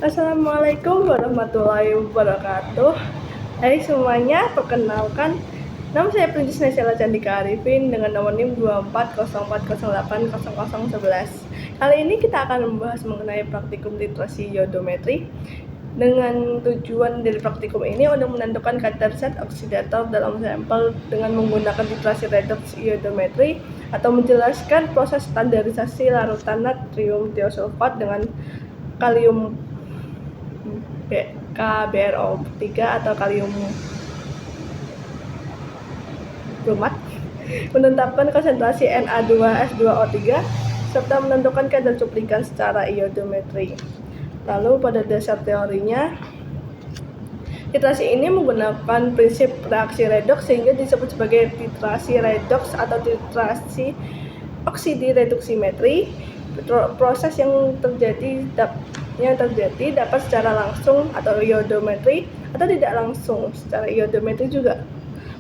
Assalamualaikum warahmatullahi wabarakatuh. Hai semuanya, perkenalkan nama saya Princess Naysila Candika Arifin dengan nomor NIM 2404080011. Kali ini kita akan membahas mengenai praktikum titrasi iodometri. Dengan tujuan dari praktikum ini untuk menentukan kadar zat oksidator dalam sampel dengan menggunakan titrasi redox iodometri atau menjelaskan proses standarisasi larutan natrium tiosulfat dengan kalium KBRO3 atau kalium brumat, menetapkan konsentrasi Na2S2O3 serta menentukan kadar cuplikan secara iodometri. Lalu pada dasar teorinya, titrasi ini menggunakan prinsip reaksi redoks sehingga disebut sebagai titrasi redoks atau titrasi oksidireduksimetri. Proses yang terjadi dapat secara langsung atau iodometri atau tidak langsung secara iodometri juga.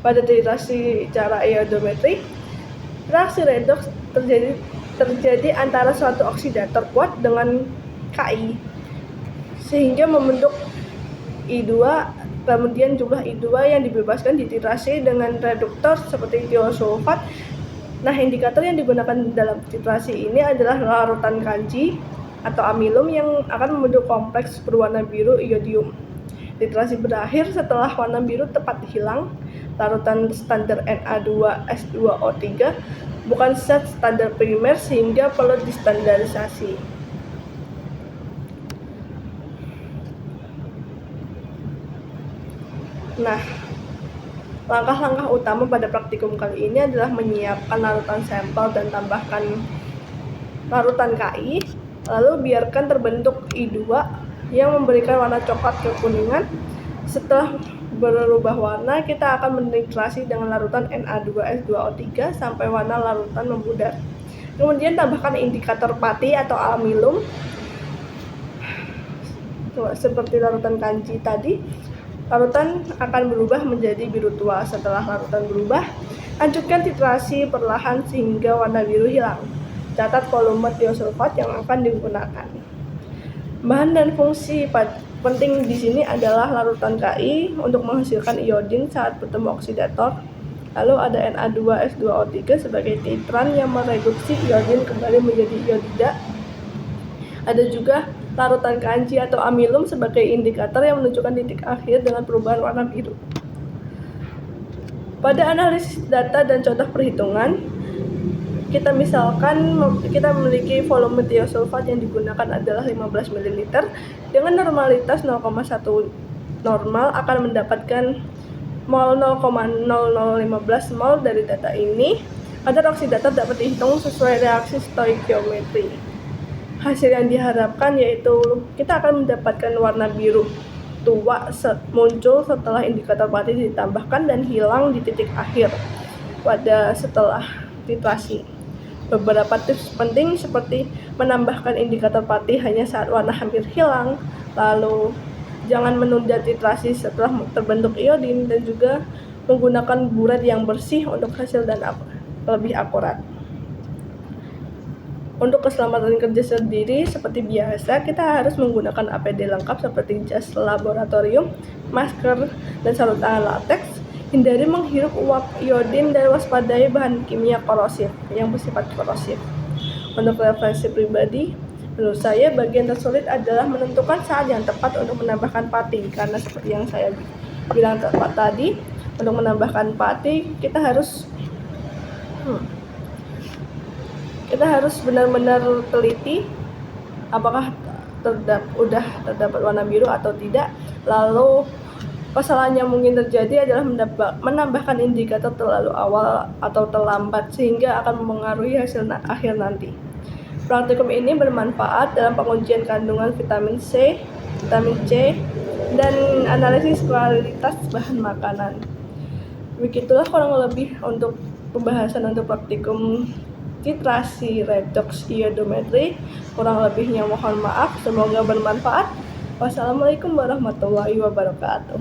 Pada titrasi secara iodometri, reaksi redoks terjadi antara suatu oksidator kuat dengan Ki sehingga membentuk I2, kemudian jumlah I2 yang dibebaskan dititrasi dengan reduktor seperti tiosulfat. Nah, indikator yang digunakan dalam titrasi ini adalah larutan kanji atau amilum yang akan membentuk kompleks berwarna biru iodium. Titrasi berakhir setelah warna biru tepat hilang. Larutan standar Na2S2O3 bukan zat standar primer sehingga perlu distandarisasi. Nah, langkah-langkah utama pada praktikum kali ini adalah menyiapkan larutan sampel dan tambahkan larutan Ki, lalu biarkan terbentuk I2 yang memberikan warna coklat kekuningan. Setelah berubah warna, kita akan menitrasi dengan larutan Na2S2O3 sampai warna larutan memudar. Kemudian tambahkan indikator pati atau amilum seperti larutan kanji tadi. Larutan akan berubah menjadi biru tua. Setelah larutan berubah, lanjutkan titrasi perlahan sehingga warna biru hilang. Catat volume tiosulfat yang akan digunakan. Bahan dan fungsi penting di sini adalah larutan Ki untuk menghasilkan iodin saat bertemu oksidator. Lalu ada Na2S2O3 sebagai titran yang mereduksi iodin kembali menjadi iodida. Ada juga larutan kanji atau amilum sebagai indikator yang menunjukkan titik akhir dengan perubahan warna biru. Pada analisis data dan contoh perhitungan, kita memiliki volume tiosulfat yang digunakan adalah 15 ml dengan normalitas 0,1 normal akan mendapatkan mol 0,0015 mol. Dari data ini, kadar oksidator dapat dihitung sesuai reaksi stoikiometri. Hasil yang diharapkan yaitu kita akan mendapatkan warna biru tua muncul setelah indikator pati ditambahkan dan hilang di titik akhir setelah titrasi. Beberapa tips penting seperti menambahkan indikator pati hanya saat warna hampir hilang, lalu jangan menunda titrasi setelah terbentuk iodin, dan juga menggunakan buret yang bersih untuk hasil dan lebih akurat. Untuk keselamatan kerja sendiri, seperti biasa, kita harus menggunakan APD lengkap seperti jas laboratorium, masker, dan sarung tangan latex. Hindari menghirup uap iodin dan waspadai bahan kimia korosif yang bersifat korosif. Untuk referensi pribadi, menurut saya bagian tersulit adalah menentukan saat yang tepat untuk menambahkan pati, karena seperti yang saya bilang tadi, untuk menambahkan pati kita harus benar-benar teliti apakah udah terdapat warna biru atau tidak. Lalu kesalahan yang mungkin terjadi adalah menambahkan indikator terlalu awal atau terlambat sehingga akan mempengaruhi hasil akhir nanti. Praktikum ini bermanfaat dalam pengujian kandungan vitamin C, dan analisis kualitas bahan makanan. Begitulah kurang lebih untuk pembahasan untuk praktikum titrasi redox iodometri. Kurang lebihnya mohon maaf, semoga bermanfaat. Wassalamualaikum warahmatullahi wabarakatuh.